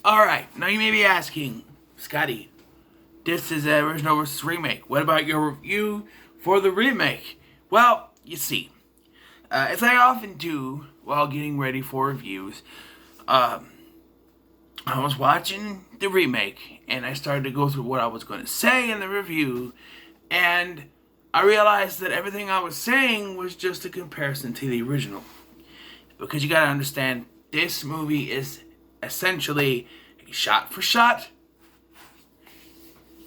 Alright, now you may be asking, Scotty, this is the original versus remake. What about your review for the remake? Well, you see, as I often do while getting ready for reviews, um, I was watching the remake and I started to go through what I was going to say in the review, and I realized that everything I was saying was just a comparison to the original. Because you gotta understand, this movie is essentially a shot for shot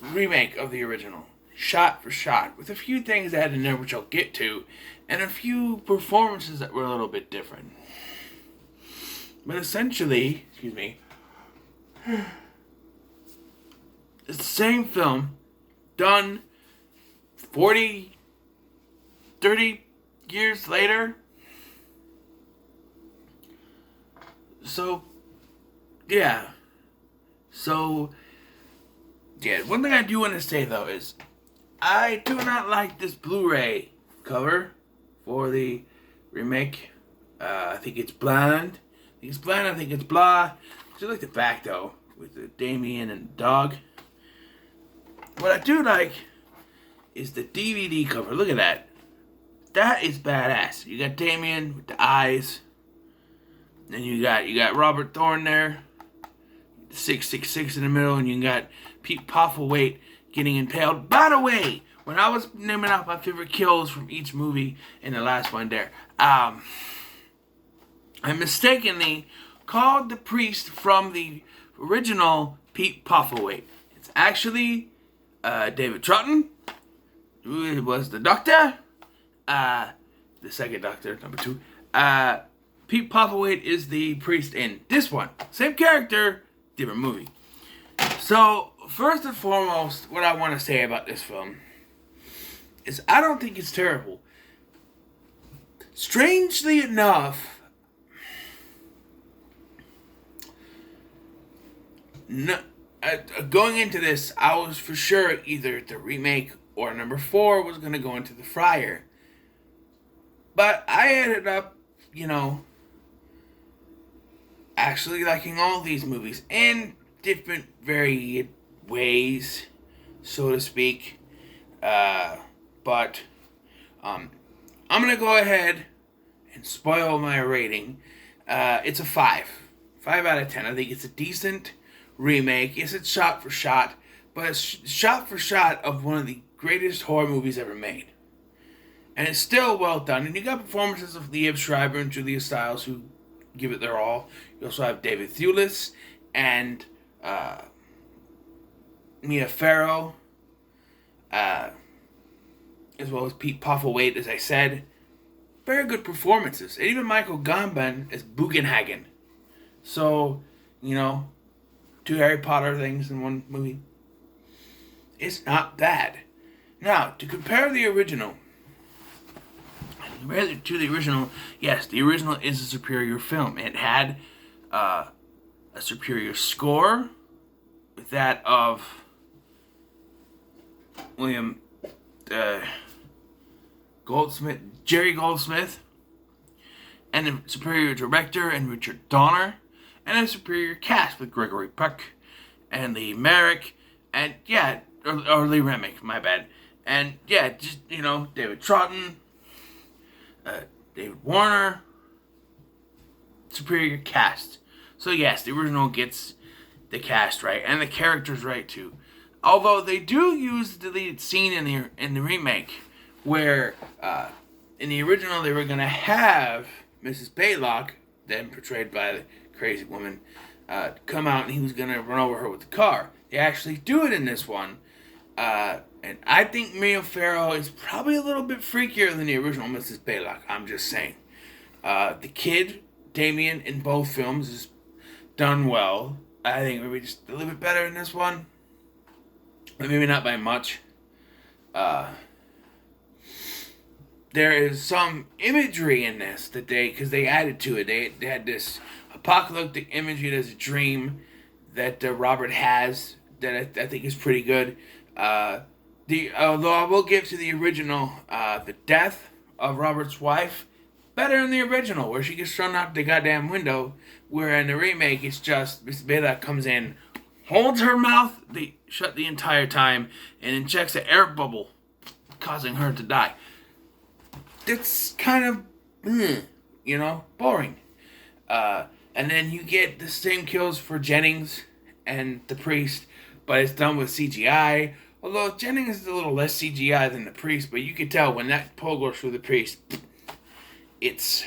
remake of the original. Shot for shot. With a few things added in there which I'll get to, and a few performances that were a little bit different. But essentially, excuse me, it's the same film done 40, 30 years later. So, yeah. One thing I do want to say though is I do not like this Blu-ray cover for the remake. I think it's bland. I think it's blah. I do like the back though, with the Damien and the dog. What I do like is the DVD cover. Look at that. That is badass. You got Damien with the eyes. Then you got Robert Thorne there, 666 in the middle, and you got Pete Postlethwaite getting impaled. By the way, when I was naming out my favorite kills from each movie in the last one there, I mistakenly called the priest from the original Pete Postlethwaite. It's actually David Troughton, who was the doctor, the second doctor, number 2. Pete Postlethwaite is the priest in this one. Same character, different movie. So, first and foremost, what I want to say about this film is I don't think it's terrible. Strangely enough, going into this, I was for sure either the remake or number 4 was going to go into the fryer. But I ended up, actually liking all these movies in different varied ways, so to speak. But I'm gonna go ahead and spoil my rating. It's a 5 out of 10. I think it's a decent remake. Yes, it's shot for shot, but it's shot for shot of one of the greatest horror movies ever made. And it's still well done. And you got performances of Liev Schreiber and Julia Stiles who give it their all. You also have David Thewlis and Mia Farrow, as well as Pete Postlethwaite, as I said. Very good performances. And even Michael Gambon as Bugenhagen. So, 2 Harry Potter things in one movie. It's not bad. Now, to compare the original to the original, yes, the original is a superior film. It had a superior score with that of William Jerry Goldsmith, and a superior director in Richard Donner, and a superior cast with Gregory Peck and Lee Merrick, and or Lee Remick, my bad, and David Troughton. David Warner, superior cast. So yes, the original gets the cast right and the characters right too. Although they do use the deleted scene in the remake, where in the original they were gonna have Mrs. Baylock, then portrayed by the crazy woman, come out and he was gonna run over her with the car. They actually do it in this one. And I think Mia Farrow is probably a little bit freakier than the original Mrs. Baylock. I'm just saying. The kid, Damien, in both films is done well. I think maybe just a little bit better in this one. But maybe not by much. There is some imagery in this that because they added to it. They had this apocalyptic imagery. There's a dream that Robert has that I think is pretty good. Although I will give to the original, the death of Robert's wife, better in the original, where she gets thrown out the goddamn window, Where in the remake, it's just Miss Bela comes in, holds her mouth shut the entire time, and injects an air bubble, causing her to die. It's kind of, boring. And then you get the same kills for Jennings and the priest, but it's done with CGI. Although Jennings is a little less CGI than the priest, but you can tell when that pole goes through the priest, it's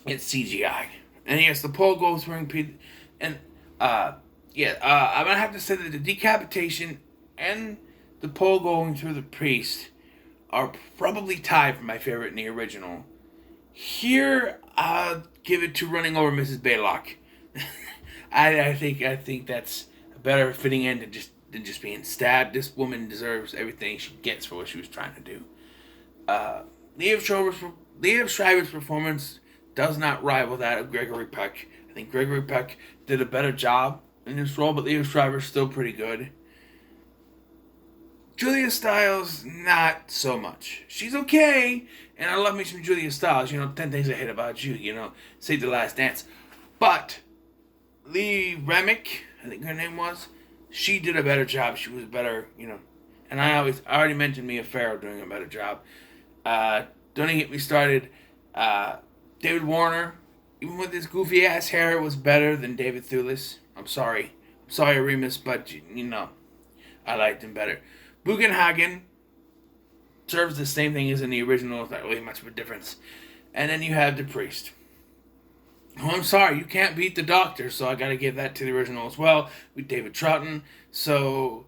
CGI. And yes, the pole goes through and I'm gonna have to say that the decapitation and the pole going through the priest are probably tied for my favorite in the original. Here, I'll give it to running over Mrs. Baylock. I think that's a better fitting end than just being stabbed. This woman deserves everything she gets for what she was trying to do. Liev Schreiber's performance does not rival that of Gregory Peck. I think Gregory Peck did a better job in this role, but Liev Schreiber's still pretty good. Julia Stiles, not so much. She's okay, and I love me some Julia Stiles. 10 Things I Hate About You, Save the Last Dance. But Lee Remick, I think her name was, she did a better job. She was better, And I already mentioned Mia Farrow doing a better job. Don't even get me started. David Warner, even with his goofy ass hair, was better than David Thewlis. I'm sorry, Remus, but I liked him better. Bugenhagen serves the same thing as in the original. It's not really much of a difference. And then you have the priest. Oh, I'm sorry, you can't beat the Doctor, so I got to give that to the original as well with David Troughton. So,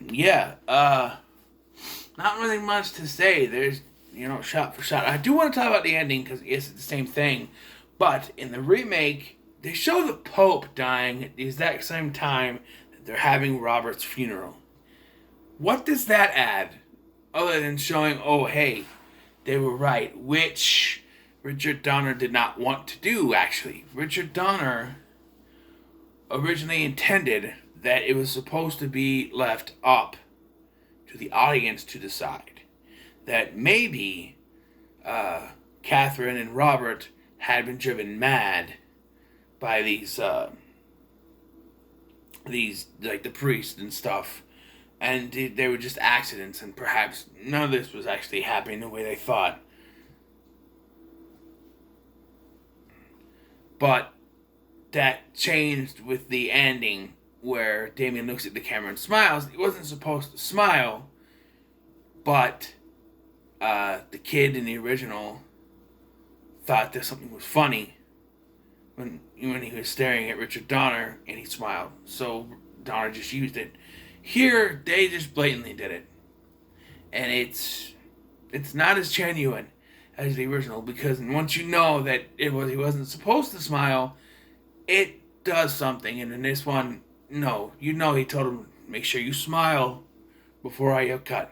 yeah, not really much to say. There's, shot for shot. I do want to talk about the ending because it's the same thing, but in the remake, they show the Pope dying at the exact same time that they're having Robert's funeral. What does that add, other than showing, oh hey, they were right, which Richard Donner did not want to do, actually. Richard Donner originally intended that it was supposed to be left up to the audience to decide. That maybe Catherine and Robert had been driven mad by these like the priest and stuff. And they were just accidents, and perhaps none of this was actually happening the way they thought. But that changed with the ending where Damien looks at the camera and smiles. He wasn't supposed to smile, but the kid in the original thought that something was funny when he was staring at Richard Donner and he smiled. So Donner just used it. Here, they just blatantly did it. And it's not as genuine as the original, because once you know that he wasn't supposed to smile, it does something. And in this one, no. He told him, make sure you smile before I cut.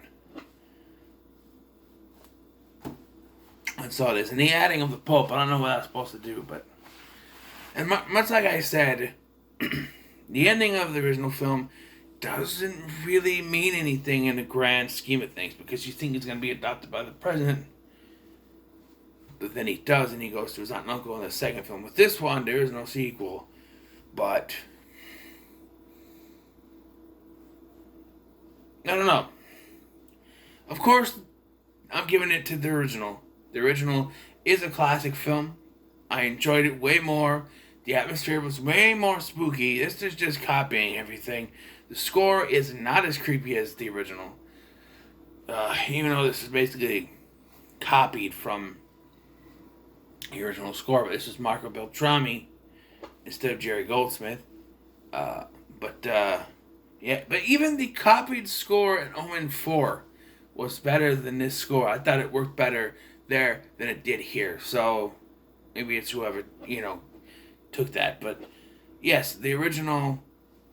I saw this. And the adding of the Pope, I don't know what that's supposed to do, but... And much like I said, the ending of the original film doesn't really mean anything in the grand scheme of things, because you think it's going to be adopted by the president, but then he does, and he goes to his aunt and uncle in the second film. With this one, there is no sequel, but I don't know. Of course, I'm giving it to the original. The original is a classic film. I enjoyed it way more. The atmosphere was way more spooky. This is just copying everything. The score is not as creepy as the original. Even though this is basically copied from the original score. But this is Marco Beltrami instead of Jerry Goldsmith. But even the copied score in Omen 4 was better than this score. I thought it worked better there than it did here. So maybe it's whoever, took that. But yes, the original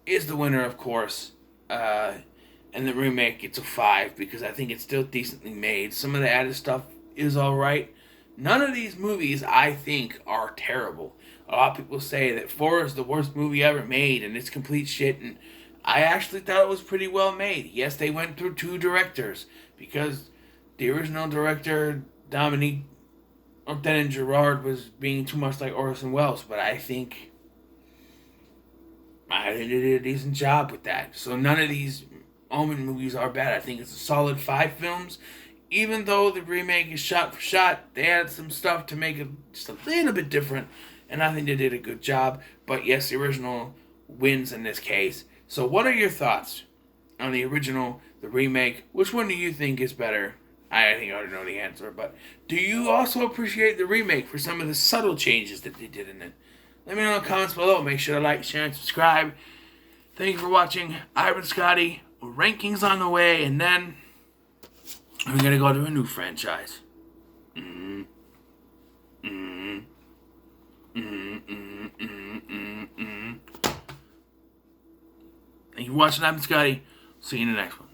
is the winner, of course. And the remake, it's a 5 because I think it's still decently made. Some of the added stuff is alright. None of these movies, I think, are terrible. A lot of people say that 4 is the worst movie ever made and it's complete shit, and I actually thought it was pretty well made. Yes, they went through 2 directors because the original director, Dominique Lieutenant Gerard was being too much like Orson Welles, but I think they did a decent job with that. So none of these Omen movies are bad. I think it's a solid 5 films. Even though the remake is shot for shot, they added some stuff to make it just a little bit different, and I think they did a good job. But yes, the original wins in this case. So what are your thoughts on the original, the remake? Which one do you think is better? I think I already know the answer, but do you also appreciate the remake for some of the subtle changes that they did in it? Let me know in the comments below. Make sure to like, share, and subscribe. Thank you for watching. I've been Scotty. Rankings on the way, and then we're going to go to a new franchise. Thank you for watching. I've been Scotty. See you in the next one.